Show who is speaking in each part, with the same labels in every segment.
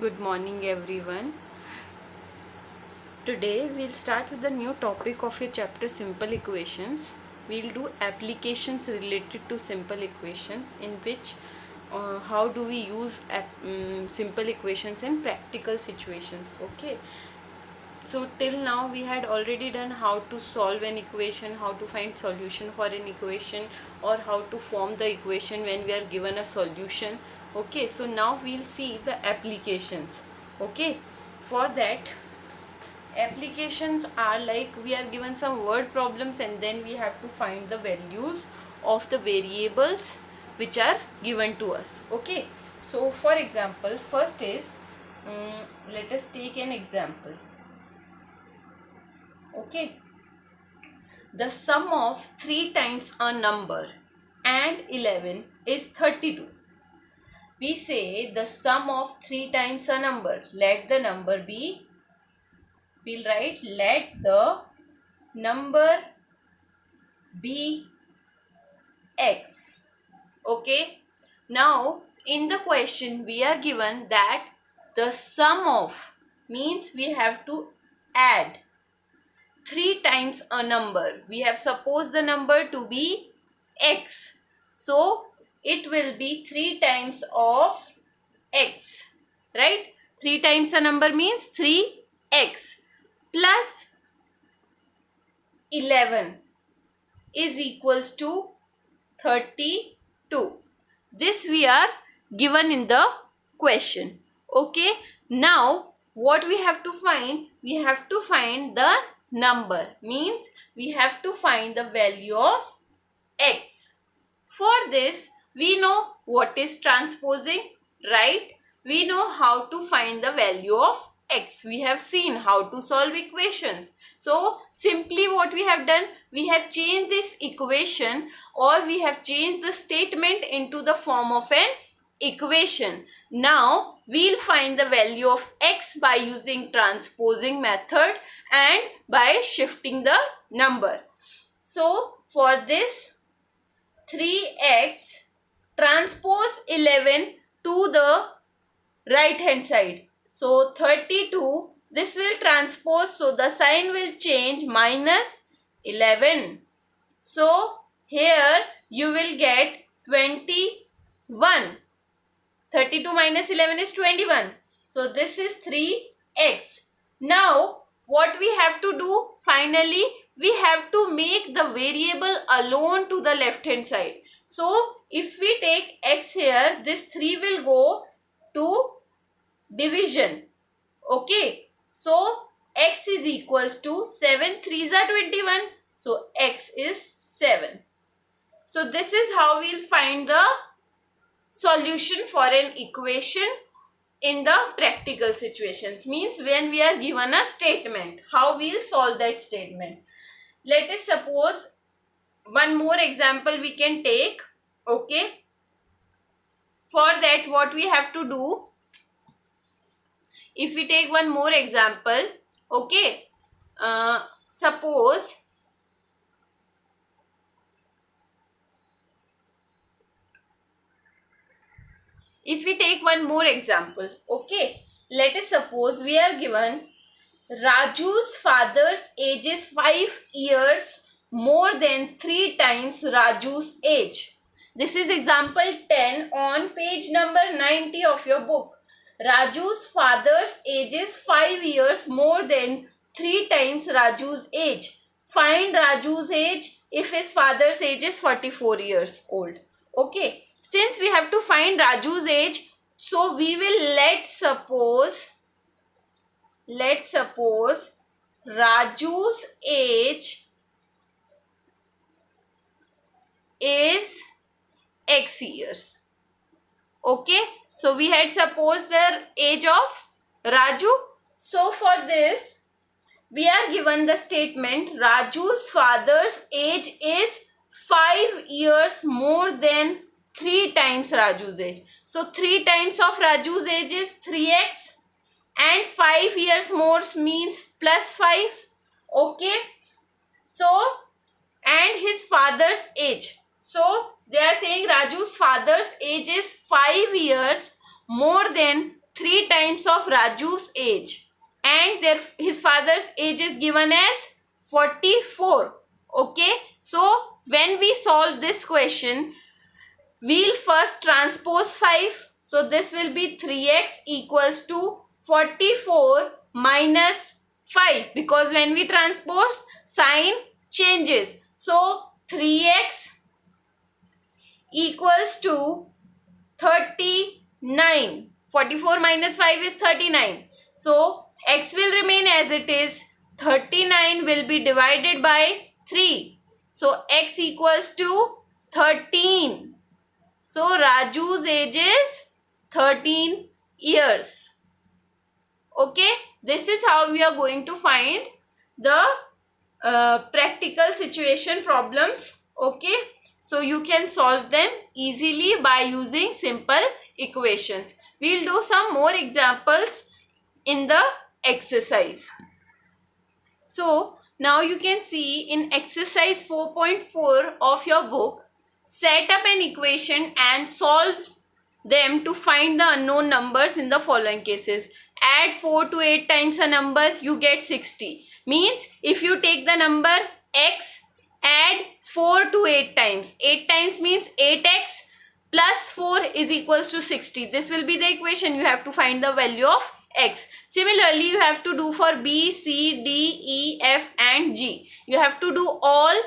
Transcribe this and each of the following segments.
Speaker 1: Good morning, everyone. Today we'll start with the new topic of a chapter Simple Equations. We'll do applications related to simple equations, in which how do we use simple equations in practical situations. Okay. So till now we had already done how to solve an equation, how to find solution for an equation, or how to form the equation when we are given a solution. Okay, so now we'll see the applications. Okay, for that, applications are like we are given some word problems and then we have to find the values of the variables which are given to us. Okay, so for example, first is let us take an example. Okay, the sum of 3 times a number and 11 is 32. We say the sum of 3 times a number. Let the number be, we'll write let the number be x. Okay, now in the question we are given that the sum of means we have to add 3 times a number. We have supposed the number to be x. So it will be 3 times of x. Right? 3 times a number means 3x plus 11 is equals to 32. This we are given in the question. Okay. Now what we have to find? We have to find the number, means we have to find the value of x. For this we know what is transposing, right? We know how to find the value of x. We have seen how to solve equations. So simply what we have done, we have changed this equation, or we have changed the statement into the form of an equation. Now we'll find the value of x by using transposing method and by shifting the number. So for this, 3x transpose 11 to the right hand side. So 32, this will transpose, so the sign will change, minus 11. So here you will get 21. 32 minus 11 is 21. So this is 3x. Now what we have to do finally, we have to make the variable alone to the left hand side. So if we take x here, this 3 will go to division. Okay. So x is equals to 7 3s are 21. So x is 7. So this is how we'll find the solution for an equation in the practical situations, means when we are given a statement, how we'll solve that statement. Let us suppose one more example we can take. Okay, for that what we have to do, if we take one more example, okay, suppose if we take one more example, okay, let us suppose we are given Raju's father's age is 5 years more than 3 times Raju's age. This is example 10 on page number 90 of your book. Raju's father's age is 5 years more than 3 times Raju's age. Find Raju's age if his father's age is 44 years old. Okay, since we have to find Raju's age, so we will let's suppose Raju's age is x years. Okay, so we had supposed the age of Raju. So for this we are given the statement Raju's father's age is 5 years more than 3 times Raju's age. So 3 times of Raju's age is 3x and 5 years more means plus 5. Okay, so and his father's age, so they are saying Raju's father's age is 5 years more than 3 times of Raju's age, and his father's age is given as 44. Okay, so when we solve this question, we'll first transpose 5. So this will be 3x equals to 44 minus 5, because when we transpose, sign changes. So 3x equals to 39. 44 minus 5 is 39. So x will remain as it is. 39 will be divided by 3. So x equals to 13. So Raju's age is 13 years. Okay, this is how we are going to find the practical situation problems. Okay, so you can solve them easily by using simple equations. We'll do some more examples in the exercise. So now you can see in exercise 4.4 of your book, set up an equation and solve them to find the unknown numbers in the following cases. Add 4 to 8 times a number, you get 60. Means if you take the number x, add 4 to 8 times. 8 times means 8x plus 4 is equals to 60. This will be the equation. You have to find the value of x. Similarly, you have to do for B, C, D, E, F and G. You have to do all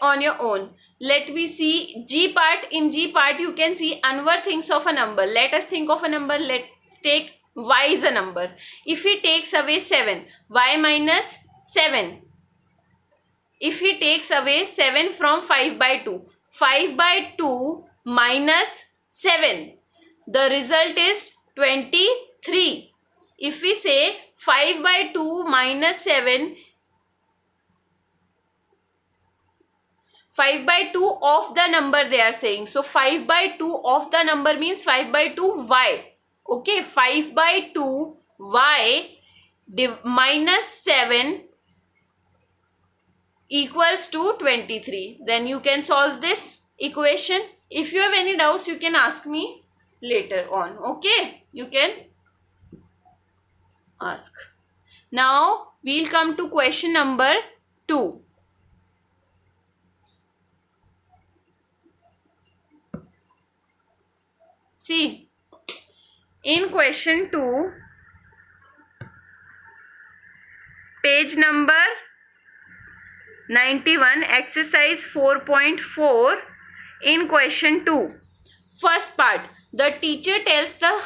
Speaker 1: on your own. Let me see G part. In G part, you can see Anwar thinks of a number. Let us think of a number. Let's take y is a number. If he takes away 7, y minus 7. If he takes away 7 from 5 by 2, 5 by 2 minus 7, the result is 23. If we say 5 by 2 minus 7, 5 by 2 of the number they are saying. So 5 by 2 of the number means 5 by 2 y. Okay, 5 by 2 y minus 7 equals to 23. Then you can solve this equation. If you have any doubts, you can ask me later on. Okay, you can ask. Now we'll come to question number 2. See, in question 2, page number 91, exercise 4.4, in question 2. First part, the teacher tells the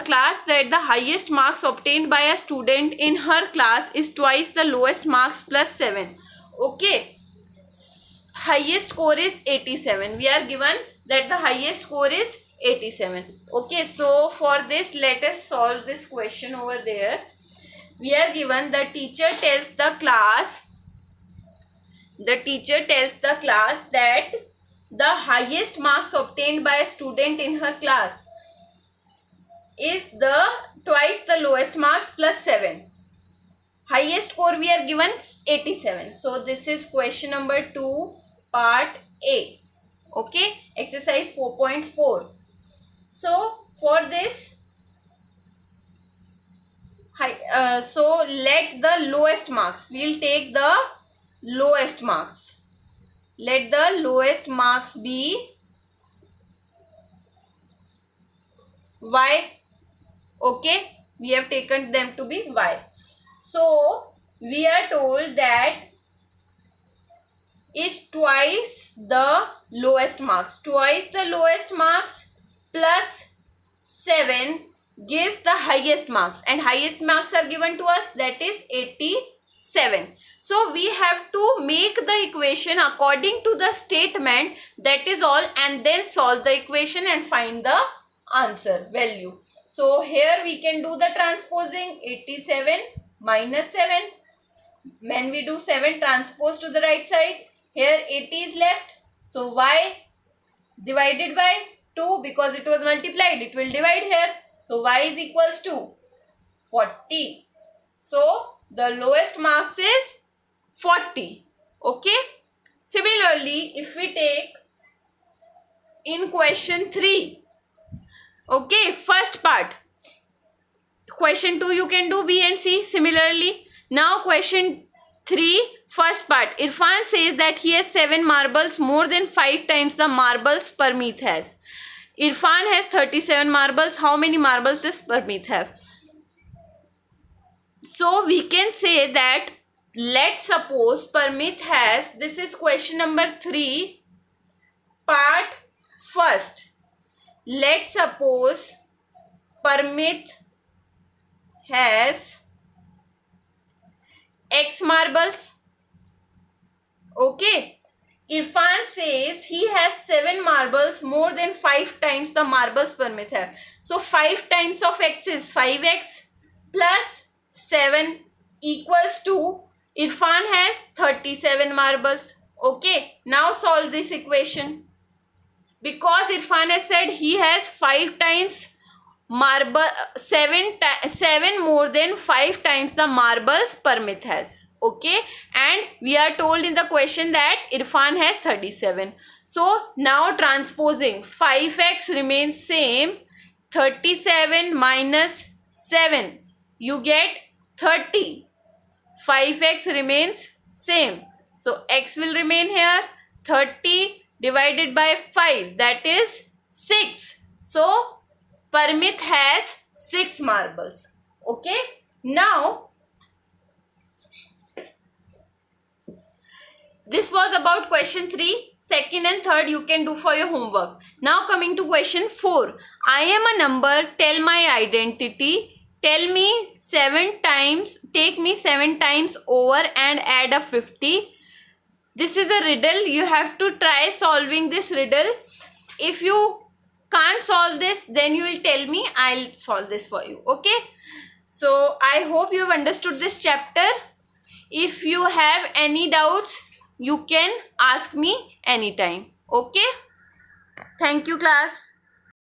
Speaker 1: class that the highest marks obtained by a student in her class is twice the lowest marks plus 7. Okay, highest score is 87. We are given that the highest score is 87. Okay, so for this, let us solve this question over there. We are given the teacher tells the class that the highest marks obtained by a student in her class is the twice the lowest marks plus 7. Highest score we are given 87. So this is question number 2, part A. Okay, exercise 4.4. So for this, so let the lowest marks, we'll take the lowest marks. Let the lowest marks be y. Okay, we have taken them to be y. So we are told that is twice the lowest marks. Twice the lowest marks plus 7 gives the highest marks, and highest marks are given to us, that is 87. So we have to make the equation according to the statement, that is all, and then solve the equation and find the answer value. So here we can do the transposing. 87 minus 7. When we do 7 transpose to the right side, here 80 is left. So y divided by 2, because it was multiplied, it will divide here. So y is equals to 40. So the lowest marks is 40. Okay. Similarly, if we take in question 3, Okay, first part. Question 2 you can do B and C similarly. Now question 3, first part. Irfan says that he has 7 marbles, more than 5 times the marbles Parmeet has. Irfan has 37 marbles. How many marbles does Parmeet have? So we can say that, let's suppose Parmeet has, this is question number 3, part first. Let's suppose Parmeet has X marbles. Okay. Irfan says he has 7 marbles, more than 5 times the marbles Parmeet have. So 5 times of X is 5X plus 7 equals to, Irfan has 37 marbles. Okay. Now solve this equation. Because Irfan has said he has 5 times marble, 7 more than 5 times the marbles Parmeet has. Okay, and we are told in the question that Irfan has 37. So now transposing, 5x remains same, 37 minus 7, you get 30. 5x remains same, so x will remain here, 30 divided by 5, that is 6. So Parmeet has 6 marbles. Okay, now this was about question 3. Second and third you can do for your homework. Now coming to question 4. I am a number, tell my identity. Tell me 7 times, take me 7 times over and add a 50. This is a riddle. You have to try solving this riddle. If you can't solve this, then you will tell me, I'll solve this for you. Okay. So I hope you have understood this chapter. If you have any doubts, you can ask me anytime. Okay. Thank you, class.